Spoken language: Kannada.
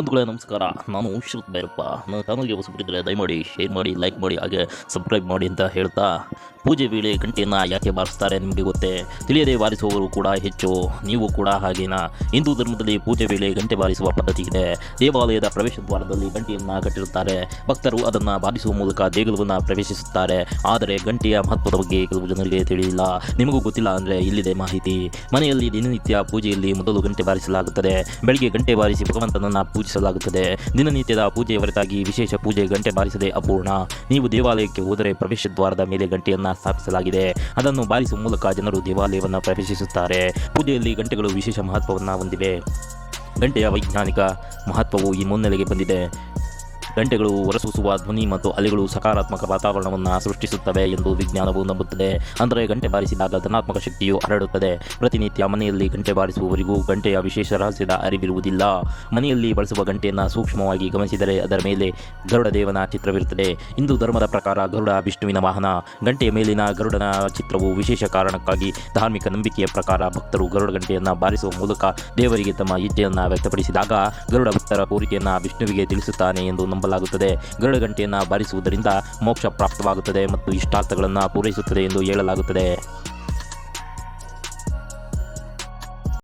ಬಂಧುಗಳೇ ನಮಸ್ಕಾರ. ನಾನು ಶ್ರುತ್ ಭೈರಪ್ಪ. ನನ್ನ ಚಾನಲ್ಗೆ ಹೊಸಬಿಟ್ಟಿದ್ದರೆ ದಯಮಾಡಿ ಶೇರ್ ಮಾಡಿ, ಲೈಕ್ ಮಾಡಿ, ಹಾಗೆ ಸಬ್ಸ್ಕ್ರೈಬ್ ಮಾಡಿ ಅಂತ ಹೇಳ್ತಾ, ಪೂಜೆ ವೇಳೆ ಗಂಟೆಯನ್ನು ಯಾಕೆ ಬಾರಿಸ್ತಾರೆ ನಿಮಗೆ ಗೊತ್ತೇ? ತಿಳಿಯದೆ ಬಾರಿಸುವವರು ಕೂಡ ಹೆಚ್ಚು. ನೀವು ಕೂಡ ಹಾಗೇನಾ? ಹಿಂದೂ ಧರ್ಮದಲ್ಲಿ ಪೂಜೆ ವೇಳೆ ಗಂಟೆ ಬಾರಿಸುವ ಪದ್ಧತಿ ಇದೆ. ದೇವಾಲಯದ ಪ್ರವೇಶ ದ್ವಾರದಲ್ಲಿ ಗಂಟೆಯನ್ನು ಕಟ್ಟಿರುತ್ತಾರೆ. ಭಕ್ತರು ಅದನ್ನು ಬಾರಿಸುವ ಮೂಲಕ ದೇಗುಲವನ್ನು ಪ್ರವೇಶಿಸುತ್ತಾರೆ. ಆದರೆ ಗಂಟೆಯ ಮಹತ್ವದ ಬಗ್ಗೆ ಕೆಲವು ಜನರಿಗೆ ತಿಳಿದಿಲ್ಲ. ನಿಮಗೂ ಗೊತ್ತಿಲ್ಲ ಅಂದರೆ ಇಲ್ಲಿದೆ ಮಾಹಿತಿ. ಮನೆಯಲ್ಲಿ ದಿನನಿತ್ಯ ಪೂಜೆಯಲ್ಲಿ ಮೊದಲು ಗಂಟೆ ಬಾರಿಸಲಾಗುತ್ತದೆ. ಬೆಳಿಗ್ಗೆ ಗಂಟೆ ಬಾರಿಸಿ ಭಗವಂತನನ್ನು ಪೂಜಿಸಲಾಗುತ್ತದೆ. ದಿನನಿತ್ಯದ ಪೂಜೆಯ ಹೊರತಾಗಿ ವಿಶೇಷ ಪೂಜೆ ಗಂಟೆ ಬಾರಿಸದೆ ಅಪೂರ್ಣ. ನೀವು ದೇವಾಲಯಕ್ಕೆ ಹೋದರೆ ಪ್ರವೇಶ ದ್ವಾರದ ಮೇಲೆ ಗಂಟೆಯನ್ನು ಸ್ಥಾಪಿಸಲಾಗಿದೆ. ಅದನ್ನು ಬಾರಿಸುವ ಮೂಲಕ ಜನರು ದೇವಾಲಯವನ್ನು ಪ್ರವೇಶಿಸುತ್ತಾರೆ. ಪೂಜೆಯಲ್ಲಿ ಗಂಟೆಗಳು ವಿಶೇಷ ಮಹತ್ವವನ್ನು ಹೊಂದಿವೆ. ಗಂಟೆಯ ವೈಜ್ಞಾನಿಕ ಮಹತ್ವವು ಈ ಮುನ್ನೆಲೆಗೆ ಬಂದಿದೆ. ಗಂಟೆಗಳು ಹೊರಸೂಸುವ ಧ್ವನಿ ಮತ್ತು ಅಲೆಗಳು ಸಕಾರಾತ್ಮಕ ವಾತಾವರಣವನ್ನು ಸೃಷ್ಟಿಸುತ್ತವೆ ಎಂದು ವಿಜ್ಞಾನವು ನಂಬುತ್ತದೆ. ಅಂದರೆ ಗಂಟೆ ಬಾರಿಸಿದಾಗ ಧನಾತ್ಮಕ ಶಕ್ತಿಯು ಹರಡುತ್ತದೆ. ಪ್ರತಿನಿತ್ಯ ಮನೆಯಲ್ಲಿ ಗಂಟೆ ಬಾರಿಸುವವರಿಗೂ ಗಂಟೆಯ ವಿಶೇಷ ರಹಸ್ಯದ ಅರಿವಿರುವುದಿಲ್ಲ. ಮನೆಯಲ್ಲಿ ಬಳಸುವ ಗಂಟೆಯನ್ನು ಸೂಕ್ಷ್ಮವಾಗಿ ಗಮನಿಸಿದರೆ ಅದರ ಮೇಲೆ ಗರುಡ ದೇವನ ಚಿತ್ರವಿರುತ್ತದೆ. ಹಿಂದೂ ಧರ್ಮದ ಪ್ರಕಾರ ಗರುಡ ವಿಷ್ಣುವಿನ ವಾಹನ. ಗಂಟೆಯ ಮೇಲಿನ ಗರುಡನ ಚಿತ್ರವು ವಿಶೇಷ ಕಾರಣಕ್ಕಾಗಿ. ಧಾರ್ಮಿಕ ನಂಬಿಕೆಯ ಪ್ರಕಾರ ಭಕ್ತರು ಗರುಡ ಗಂಟೆಯನ್ನು ಬಾರಿಸುವ ಮೂಲಕ ದೇವರಿಗೆ ತಮ್ಮ ಇಚ್ಛೆಯನ್ನು ವ್ಯಕ್ತಪಡಿಸಿದಾಗ ಗರುಡ ಭಕ್ತರ ಕೋರಿಕೆಯನ್ನು ವಿಷ್ಣುವಿಗೆ ತಿಳಿಸುತ್ತಾನೆ ಎಂದು ನಂಬಲಾಗುತ್ತದೆ. ಗರುಡ ಗಂಟೆಯನ್ನು ಬಾರಿಸುವುದರಿಂದ ಮೋಕ್ಷ ಪ್ರಾಪ್ತವಾಗುತ್ತದೆ ಮತ್ತು ಇಷ್ಟಾರ್ಥಗಳನ್ನು ಪೂರೈಸುತ್ತದೆ ಎಂದು ಹೇಳಲಾಗುತ್ತದೆ.